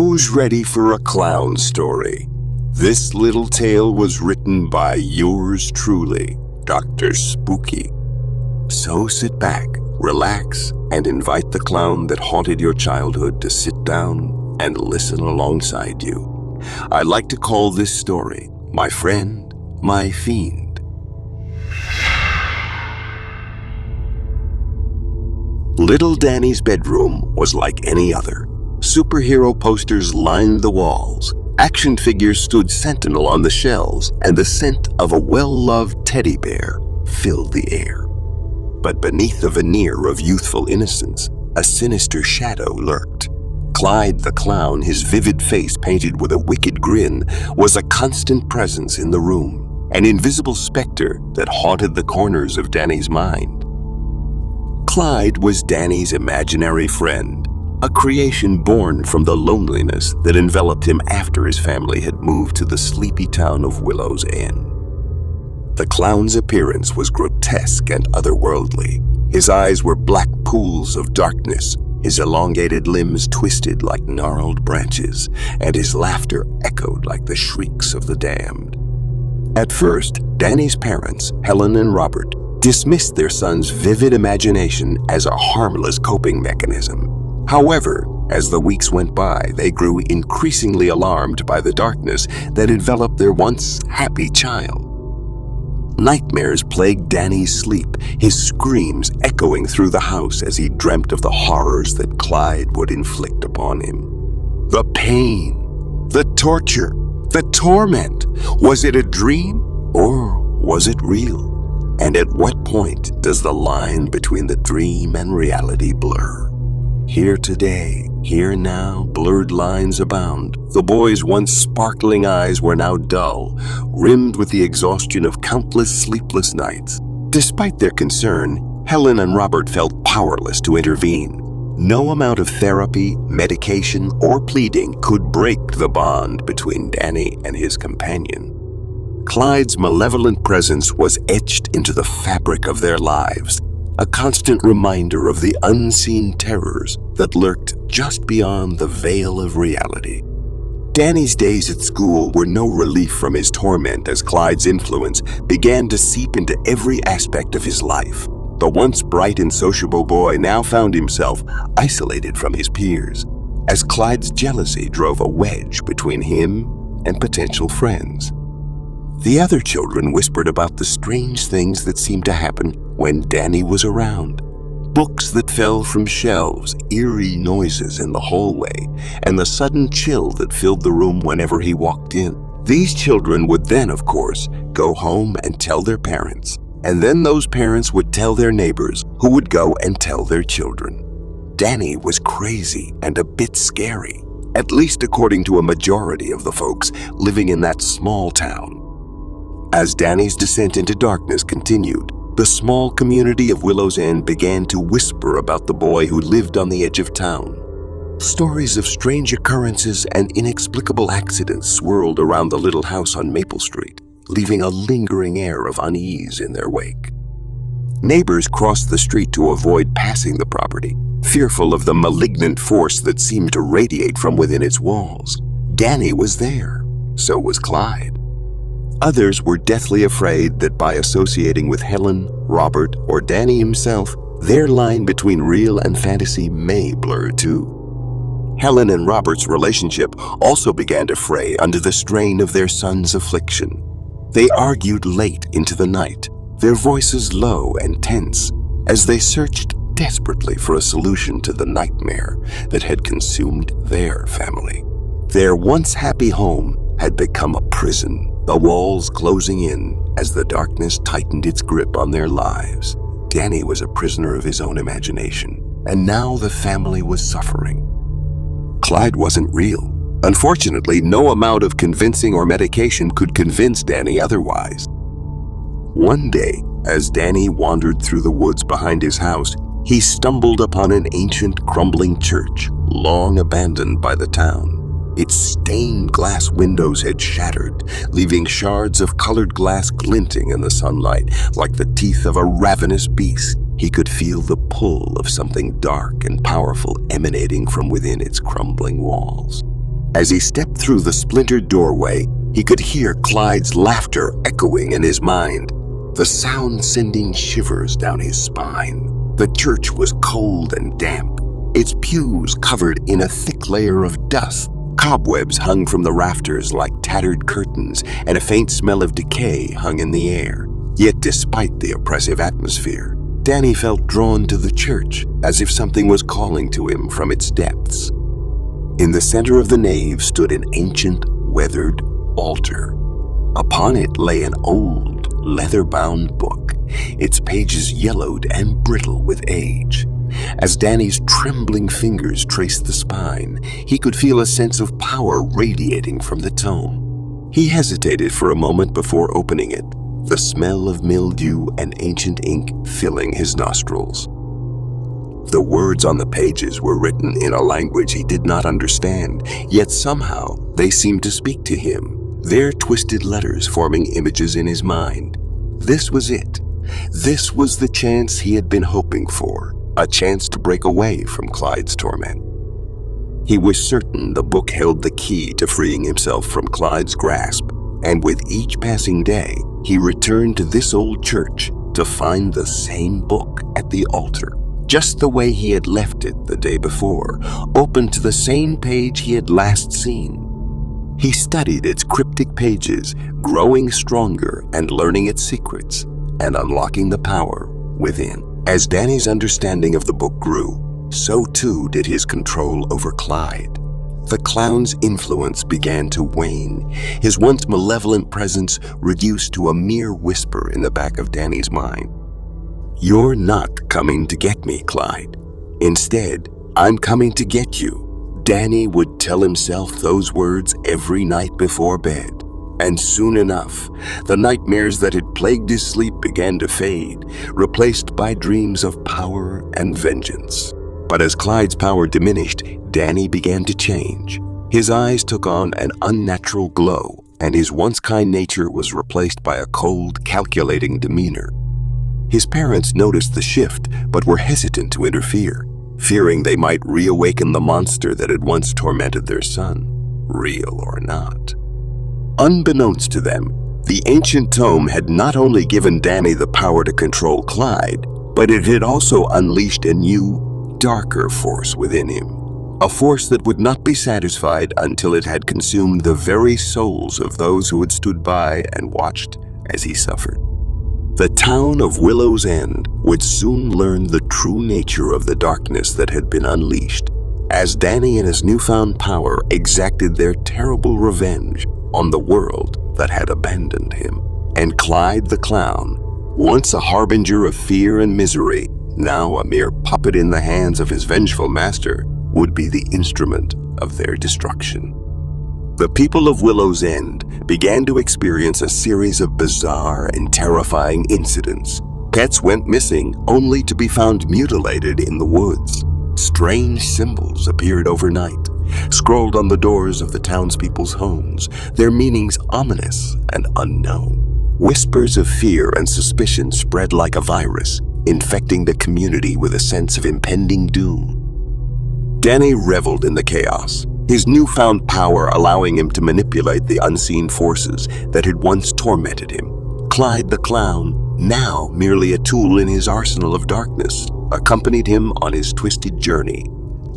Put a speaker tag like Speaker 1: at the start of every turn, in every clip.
Speaker 1: Who's ready for a clown story? This little tale was written by yours truly, Dr. Spooky. So sit back, relax, and invite the clown that haunted your childhood to sit down and listen alongside you. I like to call this story, My Friend, My Fiend. Little Danny's bedroom was like any other. Superhero posters lined the walls, action figures stood sentinel on the shelves, and the scent of a well-loved teddy bear filled the air. But beneath the veneer of youthful innocence, a sinister shadow lurked. Clyde the clown, his vivid face painted with a wicked grin, was a constant presence in the room, an invisible specter that haunted the corners of Danny's mind. Clyde was Danny's imaginary friend, a creation born from the loneliness that enveloped him after his family had moved to the sleepy town of Willow's End. The clown's appearance was grotesque and otherworldly. His eyes were black pools of darkness, his elongated limbs twisted like gnarled branches, and his laughter echoed like the shrieks of the damned. At first, Danny's parents, Helen and Robert, dismissed their son's vivid imagination as a harmless coping mechanism. However, as the weeks went by, they grew increasingly alarmed by the darkness that enveloped their once happy child. Nightmares plagued Danny's sleep, his screams echoing through the house as he dreamt of the horrors that Clyde would inflict upon him. The pain, the torture, the torment. Was it a dream or was it real? And at what point does the line between the dream and reality blur? Here today, here now, blurred lines abound. The boy's once sparkling eyes were now dull, rimmed with the exhaustion of countless sleepless nights. Despite their concern, Helen and Robert felt powerless to intervene. No amount of therapy, medication, or pleading could break the bond between Danny and his companion. Clyde's malevolent presence was etched into the fabric of their lives, a constant reminder of the unseen terrors that lurked just beyond the veil of reality. Danny's days at school were no relief from his torment as Clyde's influence began to seep into every aspect of his life. The once bright and sociable boy now found himself isolated from his peers, as Clyde's jealousy drove a wedge between him and potential friends. The other children whispered about the strange things that seemed to happen when Danny was around. Books that fell from shelves, eerie noises in the hallway, and the sudden chill that filled the room whenever he walked in. These children would then, of course, go home and tell their parents, and then those parents would tell their neighbors, who would go and tell their children. Danny was crazy and a bit scary, at least according to a majority of the folks living in that small town. As Danny's descent into darkness continued, the small community of Willow's End began to whisper about the boy who lived on the edge of town. Stories of strange occurrences and inexplicable accidents swirled around the little house on Maple Street, leaving a lingering air of unease in their wake. Neighbors crossed the street to avoid passing the property, fearful of the malignant force that seemed to radiate from within its walls. Danny was there, so was Clyde. Others were deathly afraid that by associating with Helen, Robert, or Danny himself, their line between real and fantasy may blur too. Helen and Robert's relationship also began to fray under the strain of their son's affliction. They argued late into the night, their voices low and tense, as they searched desperately for a solution to the nightmare that had consumed their family. Their once happy home had become a prison, the walls closing in as the darkness tightened its grip on their lives. Danny was a prisoner of his own imagination, and now the family was suffering. Clyde wasn't real. Unfortunately, no amount of convincing or medication could convince Danny otherwise. One day, as Danny wandered through the woods behind his house, he stumbled upon an ancient, crumbling church, long abandoned by the town. Its stained glass windows had shattered, leaving shards of colored glass glinting in the sunlight like the teeth of a ravenous beast. He could feel the pull of something dark and powerful emanating from within its crumbling walls. As he stepped through the splintered doorway, he could hear Clyde's laughter echoing in his mind, the sound sending shivers down his spine. The church was cold and damp, its pews covered in a thick layer of dust. Cobwebs hung from the rafters like tattered curtains, and a faint smell of decay hung in the air. Yet despite the oppressive atmosphere, Danny felt drawn to the church, as if something was calling to him from its depths. In the center of the nave stood an ancient, weathered altar. Upon it lay an old, leather-bound book, its pages yellowed and brittle with age. As Danny's trembling fingers traced the spine, he could feel a sense of power radiating from the tome. He hesitated for a moment before opening it, the smell of mildew and ancient ink filling his nostrils. The words on the pages were written in a language he did not understand, yet somehow they seemed to speak to him, their twisted letters forming images in his mind. This was it. This was the chance he had been hoping for, a chance to break away from Clyde's torment. He was certain the book held the key to freeing himself from Clyde's grasp, and with each passing day, he returned to this old church to find the same book at the altar, just the way he had left it the day before, open to the same page he had last seen. He studied its cryptic pages, growing stronger and learning its secrets, and unlocking the power within. As Danny's understanding of the book grew, so too did his control over Clyde. The clown's influence began to wane, his once malevolent presence reduced to a mere whisper in the back of Danny's mind. "You're not coming to get me, Clyde. Instead, I'm coming to get you." Danny would tell himself those words every night before bed. And soon enough, the nightmares that had plagued his sleep began to fade, replaced by dreams of power and vengeance. But as Clyde's power diminished, Danny began to change. His eyes took on an unnatural glow, and his once kind nature was replaced by a cold, calculating demeanor. His parents noticed the shift, but were hesitant to interfere, fearing they might reawaken the monster that had once tormented their son, real or not. Unbeknownst to them, the ancient tome had not only given Danny the power to control Clyde, but it had also unleashed a new, darker force within him. A force that would not be satisfied until it had consumed the very souls of those who had stood by and watched as he suffered. The town of Willow's End would soon learn the true nature of the darkness that had been unleashed, as Danny and his newfound power exacted their terrible revenge on the world that had abandoned him. And Clyde the Clown, once a harbinger of fear and misery, now a mere puppet in the hands of his vengeful master, would be the instrument of their destruction. The people of Willow's End began to experience a series of bizarre and terrifying incidents. Pets went missing only to be found mutilated in the woods. Strange symbols appeared overnight, scrawled on the doors of the townspeople's homes, their meanings ominous and unknown. Whispers of fear and suspicion spread like a virus, infecting the community with a sense of impending doom. Danny reveled in the chaos, his newfound power allowing him to manipulate the unseen forces that had once tormented him. Clyde the Clown, now merely a tool in his arsenal of darkness, accompanied him on his twisted journey,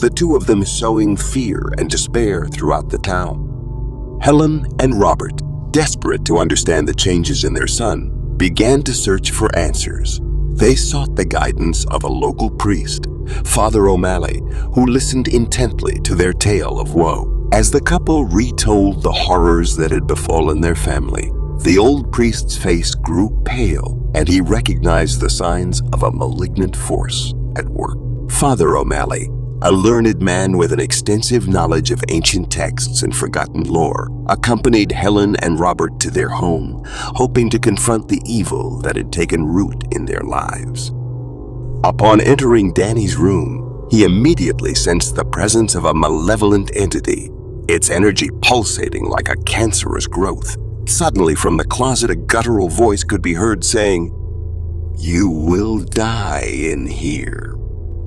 Speaker 1: the two of them sowing fear and despair throughout the town. Helen and Robert, desperate to understand the changes in their son, began to search for answers. They sought the guidance of a local priest, Father O'Malley, who listened intently to their tale of woe. As the couple retold the horrors that had befallen their family, the old priest's face grew pale, and he recognized the signs of a malignant force at work. Father O'Malley, a learned man with an extensive knowledge of ancient texts and forgotten lore, accompanied Helen and Robert to their home, hoping to confront the evil that had taken root in their lives. Upon entering Danny's room, he immediately sensed the presence of a malevolent entity, its energy pulsating like a cancerous growth. Suddenly, from the closet, a guttural voice could be heard saying, "You will die in here."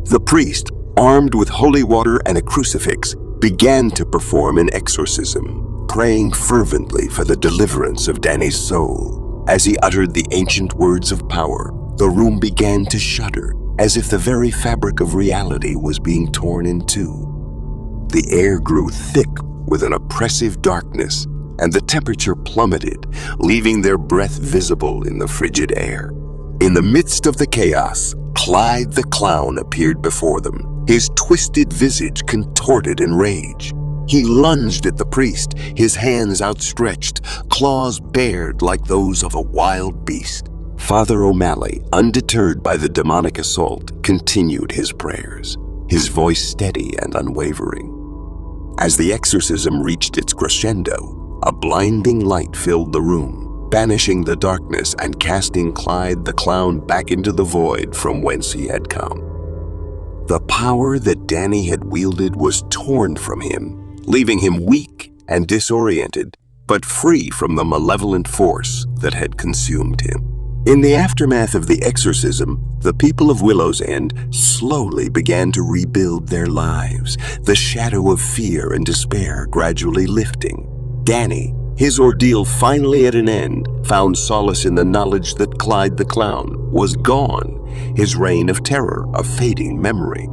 Speaker 1: The priest, armed with holy water and a crucifix, began to perform an exorcism, praying fervently for the deliverance of Danny's soul. As he uttered the ancient words of power, the room began to shudder, as if the very fabric of reality was being torn in two. The air grew thick with an oppressive darkness, and the temperature plummeted, leaving their breath visible in the frigid air. In the midst of the chaos, Clyde the clown appeared before them, his twisted visage contorted in rage. He lunged at the priest, his hands outstretched, claws bared like those of a wild beast. Father O'Malley, undeterred by the demonic assault, continued his prayers, his voice steady and unwavering. As the exorcism reached its crescendo, a blinding light filled the room, banishing the darkness and casting Clyde the clown back into the void from whence he had come. The power that Danny had wielded was torn from him, leaving him weak and disoriented, but free from the malevolent force that had consumed him. In the aftermath of the exorcism, the people of Willow's End slowly began to rebuild their lives, the shadow of fear and despair gradually lifting. Danny, his ordeal finally at an end, found solace in the knowledge that Clyde the clown was gone, his reign of terror a fading memory.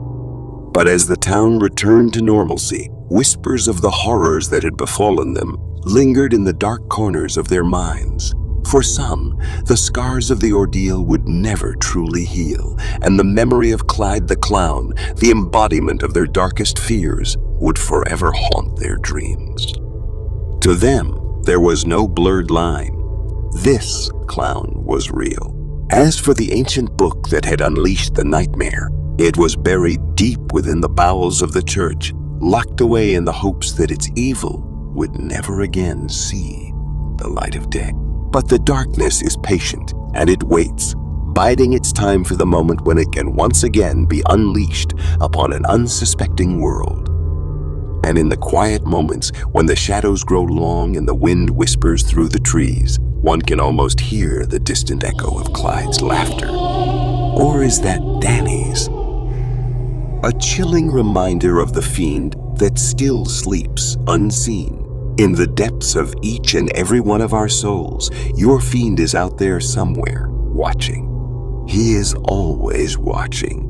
Speaker 1: But as the town returned to normalcy, whispers of the horrors that had befallen them lingered in the dark corners of their minds. For some, the scars of the ordeal would never truly heal, and the memory of Clyde the clown, the embodiment of their darkest fears, would forever haunt their dreams. To them, there was no blurred line. This clown was real. As for the ancient book that had unleashed the nightmare, it was buried deep within the bowels of the church, locked away in the hopes that its evil would never again see the light of day. But the darkness is patient, and it waits, biding its time for the moment when it can once again be unleashed upon an unsuspecting world. And in the quiet moments when the shadows grow long and the wind whispers through the trees, one can almost hear the distant echo of Clyde's laughter. Or is that Danny's? A chilling reminder of the fiend that still sleeps unseen. In the depths of each and every one of our souls, your fiend is out there somewhere, watching. He is always watching.